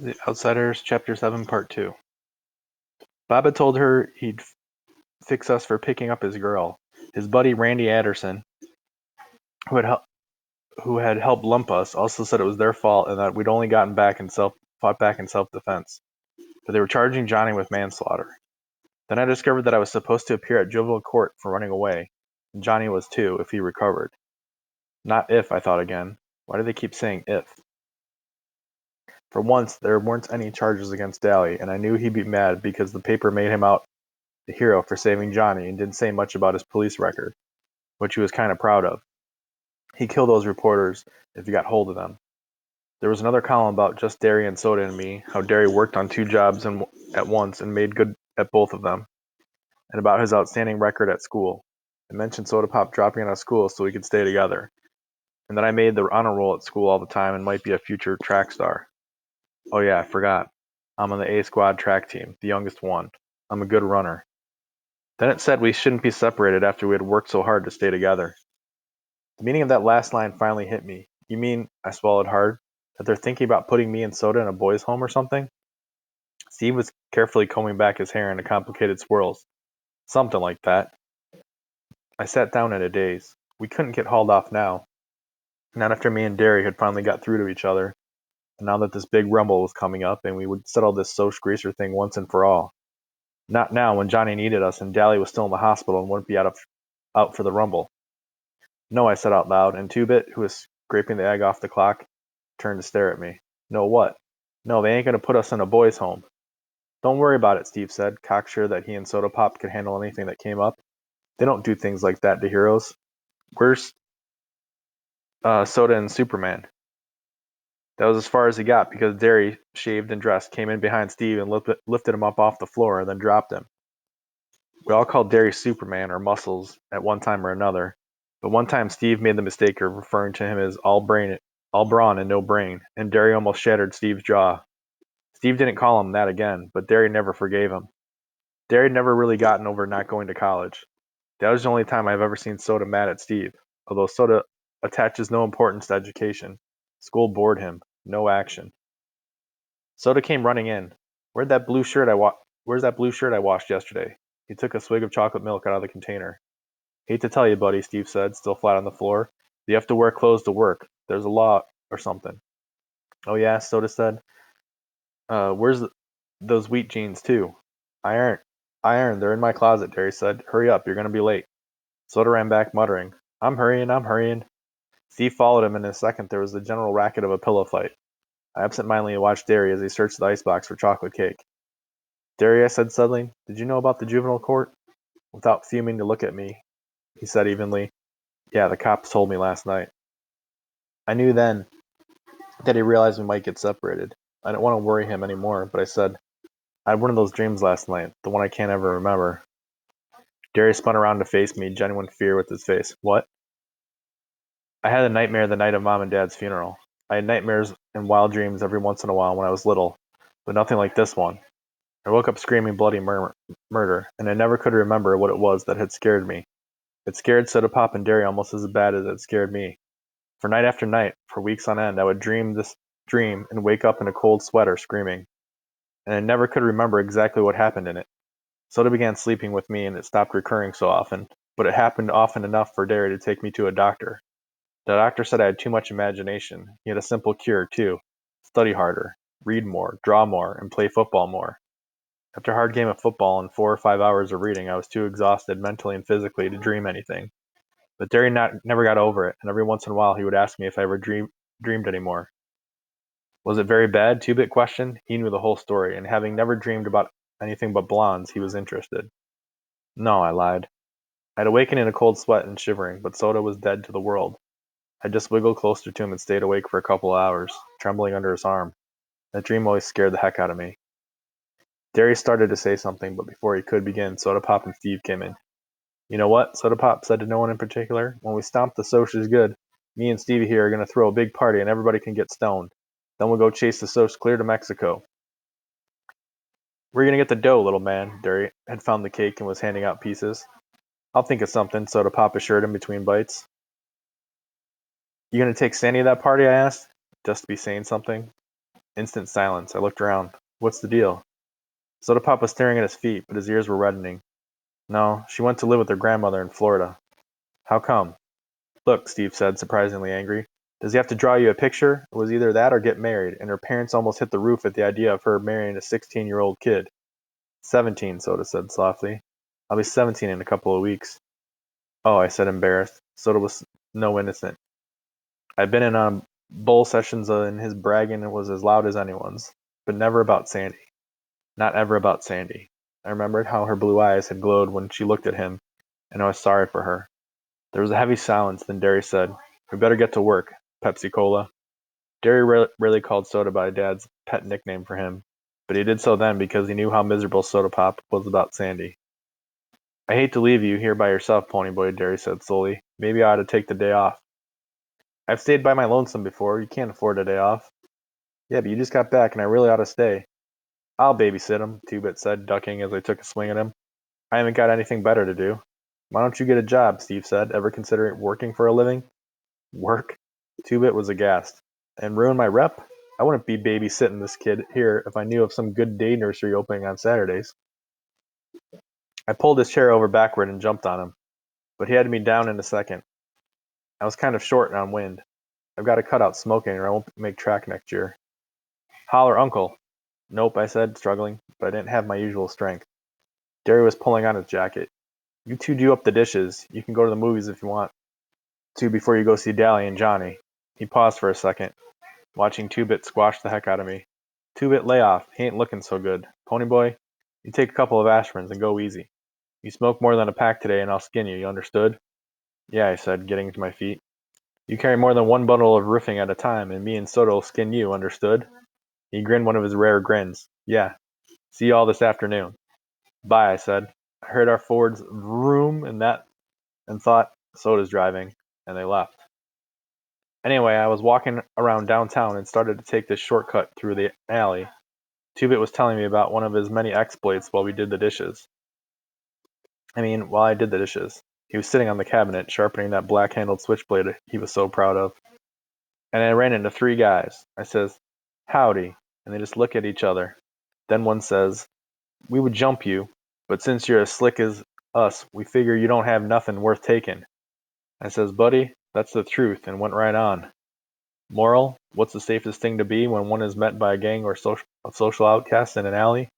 The Outsiders, Chapter 7, Part 2. Bob had told her he'd fix us for picking up his girl. His buddy Randy Anderson, who had helped lump us, also said it was their fault and that we'd only fought back in self-defense. But they were charging Johnny with manslaughter. Then I discovered that I was supposed to appear at juvenile court for running away, and Johnny was too, if he recovered. Not if, I thought again. Why do they keep saying if? For once, there weren't any charges against Daly, and I knew he'd be mad because the paper made him out the hero for saving Johnny and didn't say much about his police record, which he was kind of proud of. He'd kill those reporters if he got hold of them. There was another column about just Derry and Soda and me, how Derry worked on 2 jobs at once and made good at both of them, and about his outstanding record at school. It mentioned Soda Pop dropping out of school so we could stay together, and that I made the honor roll at school all the time and might be a future track star. Oh yeah, I forgot. I'm on the A squad track team, the youngest one. I'm a good runner. Then it said we shouldn't be separated after we had worked so hard to stay together. The meaning of that last line finally hit me. You mean, I swallowed hard, that they're thinking about putting me and Soda in a boys' home or something? Steve was carefully combing back his hair into complicated swirls. Something like that. I sat down in a daze. We couldn't get hauled off now. Not after me and Derry had finally got through to each other. And now that this big rumble was coming up and we would settle this Soch Greaser thing once and for all. Not now when Johnny needed us and Daly was still in the hospital and wouldn't be out for the rumble. No, I said out loud, and Two-Bit, who was scraping the egg off the clock, turned to stare at me. No what? No, they ain't gonna put us in a boys' home. Don't worry about it, Steve said, cocksure that he and Soda Pop could handle anything that came up. They don't do things like that to heroes. Where's Soda and Superman? That was as far as he got because Derry, shaved and dressed, came in behind Steve and lifted him up off the floor and then dropped him. We all called Derry Superman or Muscles at one time or another, but one time Steve made the mistake of referring to him as all brawn and no brain, and Derry almost shattered Steve's jaw. Steve didn't call him that again, but Derry never forgave him. Derry had never really gotten over not going to college. That was the only time I've ever seen Soda mad at Steve, although Soda attaches no importance to education. School bored him. No action. Soda came running in. Where's that blue shirt I washed yesterday? He took a swig of chocolate milk out of the container. Hate to tell you, buddy, Steve said, still flat on the floor. You have to wear clothes to work. There's a law or something. Oh yeah, Soda said. Where's those wheat jeans, too? I ironed. They're in my closet, Derry said. Hurry up, you're going to be late. Soda ran back, muttering, I'm hurrying. Steve followed him, and in a second there was the general racket of a pillow fight. I absent-mindedly watched Derry as he searched the icebox for chocolate cake. Derry, I said suddenly, did you know about the juvenile court? Without fuming to look at me, he said evenly, yeah, the cops told me last night. I knew then that he realized we might get separated. I didn't want to worry him anymore, but I said, I had one of those dreams last night, the one I can't ever remember. Derry spun around to face me, genuine fear with his face. What? I had a nightmare the night of Mom and Dad's funeral. I had nightmares and wild dreams every once in a while when I was little, but nothing like this one. I woke up screaming bloody murder, and I never could remember what it was that had scared me. It scared Soda Pop and Derry almost as bad as it scared me. For night after night, for weeks on end, I would dream this dream and wake up in a cold sweater screaming. And I never could remember exactly what happened in it. Soda began sleeping with me and it stopped recurring so often, but it happened often enough for Derry to take me to a doctor. The doctor said I had too much imagination. He had a simple cure, too. Study harder, read more, draw more, and play football more. After a hard game of football and 4 or 5 hours of reading, I was too exhausted mentally and physically to dream anything. But Derry never got over it, and every once in a while he would ask me if I ever dreamed anymore. Was it very bad? Two-Bit questioned. He knew the whole story, and having never dreamed about anything but blondes, he was interested. No, I lied. I'd awakened in a cold sweat and shivering, but Soda was dead to the world. I just wiggled closer to him and stayed awake for a couple of hours, trembling under his arm. That dream always scared the heck out of me. Derry started to say something, but before he could begin, Soda Pop and Steve came in. You know what? Soda Pop said to no one in particular. When we stomp the Soch is good, me and Stevie here are going to throw a big party and everybody can get stoned. Then we'll go chase the Soch clear to Mexico. Where are you going to get the dough, little man? Derry had found the cake and was handing out pieces. I'll think of something, Soda Pop assured him between bites. You going to take Sandy to that party, I asked, just to be saying something. Instant silence. I looked around. What's the deal? Soda Pop was staring at his feet, but his ears were reddening. No, she went to live with her grandmother in Florida. How come? Look, Steve said, surprisingly angry. Does he have to draw you a picture? It was either that or get married, and her parents almost hit the roof at the idea of her marrying a 16-year-old kid. 17, Soda said softly. I'll be 17 in a couple of weeks. Oh, I said, embarrassed. Soda was no innocent. I'd been in on bowl sessions and his bragging was as loud as anyone's, but never about Sandy. Not ever about Sandy. I remembered how her blue eyes had glowed when she looked at him, and I was sorry for her. There was a heavy silence, then Derry said, We better get to work, Pepsi-Cola. Derry rarely called Soda by Dad's pet nickname for him, but he did so then because he knew how miserable Soda Pop was about Sandy. I hate to leave you here by yourself, Ponyboy, Derry said slowly. Maybe I ought to take the day off. I've stayed by my lonesome before. You can't afford a day off. Yeah, but you just got back, and I really ought to stay. I'll babysit him, Two-Bit said, ducking as I took a swing at him. I haven't got anything better to do. Why don't you get a job, Steve said, ever considering working for a living? Work? Two-Bit was aghast. And ruin my rep? I wouldn't be babysitting this kid here if I knew of some good day nursery opening on Saturdays. I pulled his chair over backward and jumped on him, but he had me down in a second. I was kind of short on wind. I've got to cut out smoking or I won't make track next year. Holler, Uncle. Nope, I said, struggling, but I didn't have my usual strength. Derry was pulling on his jacket. You two do up the dishes. You can go to the movies if you want to before you go see Dally and Johnny. He paused for a second, watching Two-Bit squash the heck out of me. Two-Bit, lay off. He ain't looking so good. Ponyboy, you take a couple of aspirins and go easy. You smoke more than a pack today and I'll skin you, you understood? Yeah, I said, getting to my feet. You carry more than one bundle of roofing at a time, and me and Soda'll skin you, understood? He grinned one of his rare grins. Yeah. See you all this afternoon. Bye, I said. I heard our Ford's vroom and thought, Soda's driving, and they left. Anyway, I was walking around downtown and started to take this shortcut through the alley. Two-Bit was telling me about one of his many exploits while I did the dishes. He was sitting on the cabinet, sharpening that black-handled switchblade he was so proud of. And I ran into three guys. I says, Howdy, and they just look at each other. Then one says, We would jump you, but since you're as slick as us, we figure you don't have nothing worth taking. I says, Buddy, that's the truth, and went right on. Moral, what's the safest thing to be when one is met by a gang of social outcasts in an alley?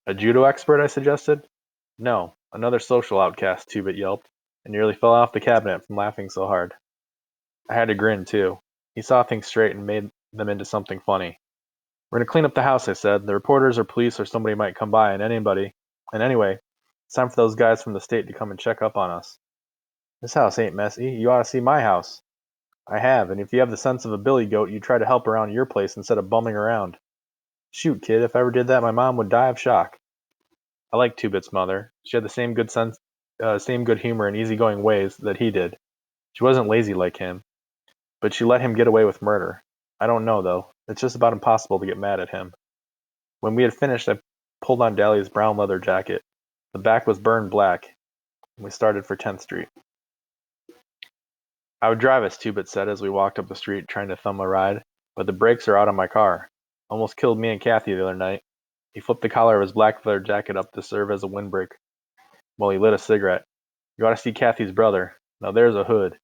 A judo expert, I suggested. No, another social outcast, Two-Bit yelped, and nearly fell off the cabinet from laughing so hard. I had to grin, too. He saw things straight and made them into something funny. We're going to clean up the house, I said. The reporters or police or somebody might come by, and anyway, it's time for those guys from the state to come and check up on us. This house ain't messy. You ought to see my house. I have, and if you have the sense of a billy goat, you'd try to help around your place instead of bumming around. Shoot, kid, if I ever did that, my mom would die of shock. I liked Two-Bit's mother. She had the same good humor and easygoing ways that he did. She wasn't lazy like him, but she let him get away with murder. I don't know, though. It's just about impossible to get mad at him. When we had finished, I pulled on Dally's brown leather jacket. The back was burned black, and we started for 10th Street. I would drive us, Two-Bit said as we walked up the street trying to thumb a ride, but the brakes are out on my car. Almost killed me and Kathy the other night. He flipped the collar of his black leather jacket up to serve as a windbreak while he lit a cigarette. You ought to see Kathy's brother. Now there's a hood.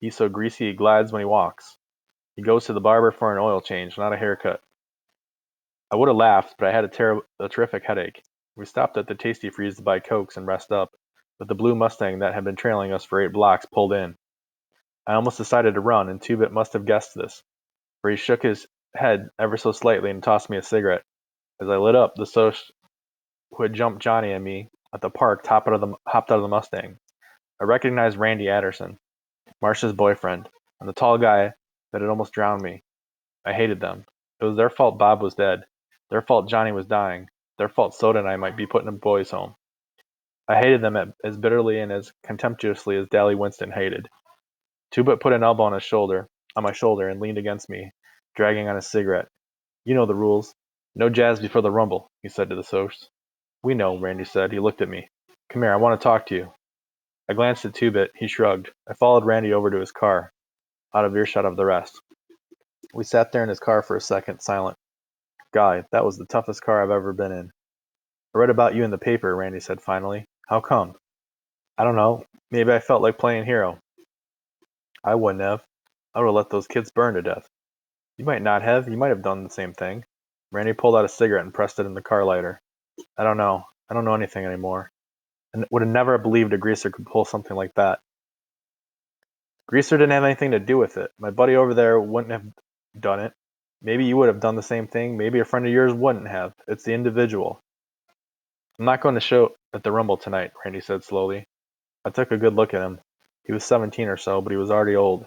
He's so greasy he glides when he walks. He goes to the barber for an oil change, not a haircut. I would have laughed, but I had a terrific headache. We stopped at the Tasty Freeze to buy Cokes and rest up, but the blue Mustang that had been trailing us for 8 blocks pulled in. I almost decided to run, and Two-Bit must have guessed this, for he shook his head ever so slightly and tossed me a cigarette. As I lit up, the soc who had jumped Johnny and me at the park hopped out of the Mustang. I recognized Randy Anderson, Marcia's boyfriend, and the tall guy that had almost drowned me. I hated them. It was their fault Bob was dead. Their fault Johnny was dying. Their fault Soda and I might be put in a boys' home. I hated them as bitterly and as contemptuously as Dally Winston hated. Two-Bit put an elbow on my shoulder, and leaned against me, dragging on his cigarette. You know the rules. No jazz before the rumble, he said to the Socs. We know, Randy said. He looked at me. Come here, I want to talk to you. I glanced at Two-Bit. He shrugged. I followed Randy over to his car, out of earshot of the rest. We sat there in his car for a second, silent. Guy, that was the toughest car I've ever been in. I read about you in the paper, Randy said finally. How come? I don't know. Maybe I felt like playing hero. I wouldn't have. I would have let those kids burn to death. You might not have. You might have done the same thing. Randy pulled out a cigarette and pressed it in the car lighter. I don't know. I don't know anything anymore. And would have never believed a greaser could pull something like that. Greaser didn't have anything to do with it. My buddy over there wouldn't have done it. Maybe you would have done the same thing. Maybe a friend of yours wouldn't have. It's the individual. I'm not going to show at the Rumble tonight, Randy said slowly. I took a good look at him. He was 17 or so, but he was already old.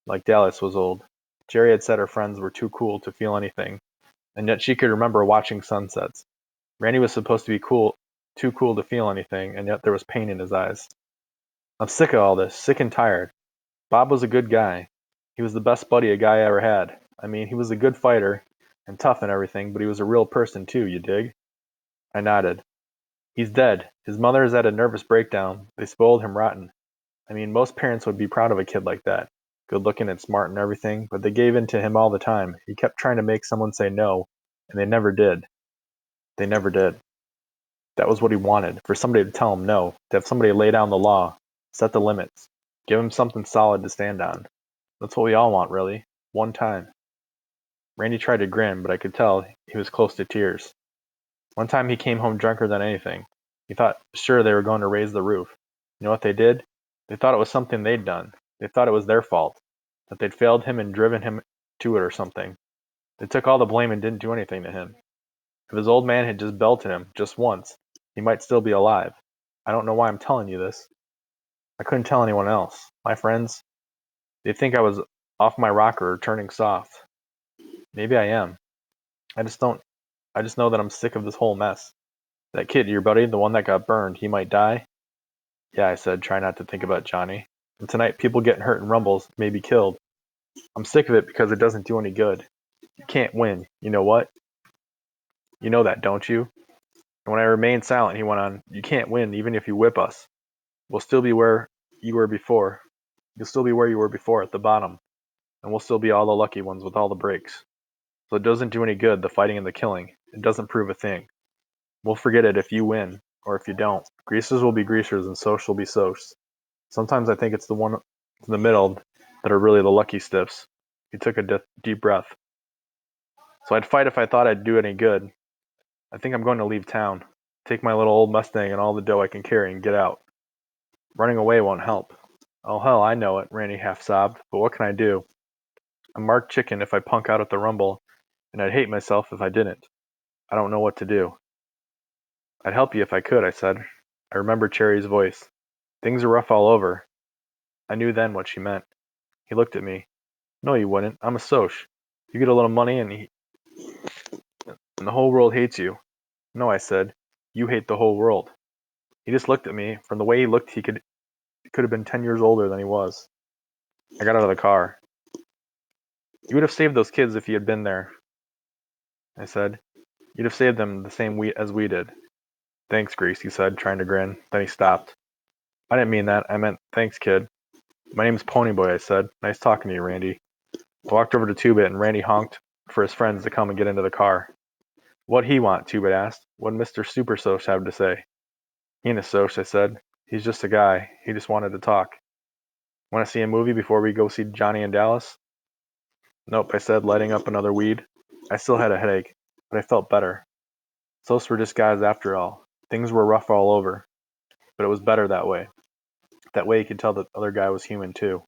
Like Dallas was old. Jerry had said her friends were too cool to feel anything, and yet she could remember watching sunsets. Randy was supposed to be too cool to feel anything, and yet there was pain in his eyes. I'm sick of all this, sick and tired. Bob was a good guy. He was the best buddy a guy ever had. I mean, he was a good fighter, and tough and everything, but he was a real person too, you dig? I nodded. He's dead. His mother has had a nervous breakdown. They spoiled him rotten. I mean, most parents would be proud of a kid like that. Good looking and smart and everything, but they gave in to him all the time. He kept trying to make someone say no, and they never did. They never did. That was what he wanted, for somebody to tell him no, to have somebody lay down the law, set the limits, give him something solid to stand on. That's what we all want, really. One time. Randy tried to grin, but I could tell he was close to tears. One time he came home drunker than anything. He thought sure they were going to raise the roof. You know what they did? They thought it was something they'd done. They thought it was their fault, that they'd failed him and driven him to it or something. They took all the blame and didn't do anything to him. If his old man had just belted him, just once, he might still be alive. I don't know why I'm telling you this. I couldn't tell anyone else. My friends, they think I was off my rocker or turning soft. Maybe I am. I just know that I'm sick of this whole mess. That kid, your buddy, the one that got burned, he might die? Yeah, I said, try not to think about Johnny. And tonight, people getting hurt in rumbles, may be killed. I'm sick of it because it doesn't do any good. You can't win. You know what? You know that, don't you? And when I remained silent, he went on, you can't win even if you whip us. We'll still be where you were before. You'll still be where you were before, at the bottom. And we'll still be all the lucky ones with all the breaks. So it doesn't do any good, the fighting and the killing. It doesn't prove a thing. We'll forget it if you win, or if you don't. Greasers will be greasers, and socs will be socs. Sometimes I think it's the one in the middle that are really the lucky stiffs. He took a deep breath. So I'd fight if I thought I'd do any good. I think I'm going to leave town. Take my little old Mustang and all the dough I can carry and get out. Running away won't help. Oh hell, I know it, Randy half sobbed, but what can I do? I'm marked chicken if I punk out at the Rumble, and I'd hate myself if I didn't. I don't know what to do. I'd help you if I could, I said. I remembered Cherry's voice. Things are rough all over. I knew then what she meant. He looked at me. No, you wouldn't. I'm a soc. You get a little money and the whole world hates you. No, I said. You hate the whole world. He just looked at me. From the way he looked, he could have been 10 years older than he was. I got out of the car. You would have saved those kids if you had been there, I said. You'd have saved them the same as we did. Thanks, Grease, he said, trying to grin. Then he stopped. I didn't mean that. I meant, thanks, kid. My name's Ponyboy, I said. Nice talking to you, Randy. I walked over to Two-Bit, and Randy honked for his friends to come and get into the car. What'd he want? Two-Bit asked. What'd Mr. Super Soch have to say? He ain't a Soch, I said. He's just a guy. He just wanted to talk. Want to see a movie before we go see Johnny and Dallas? Nope, I said, lighting up another weed. I still had a headache, but I felt better. Socs were just guys after all. Things were rough all over, but it was better that way. That way you could tell the other guy was human too.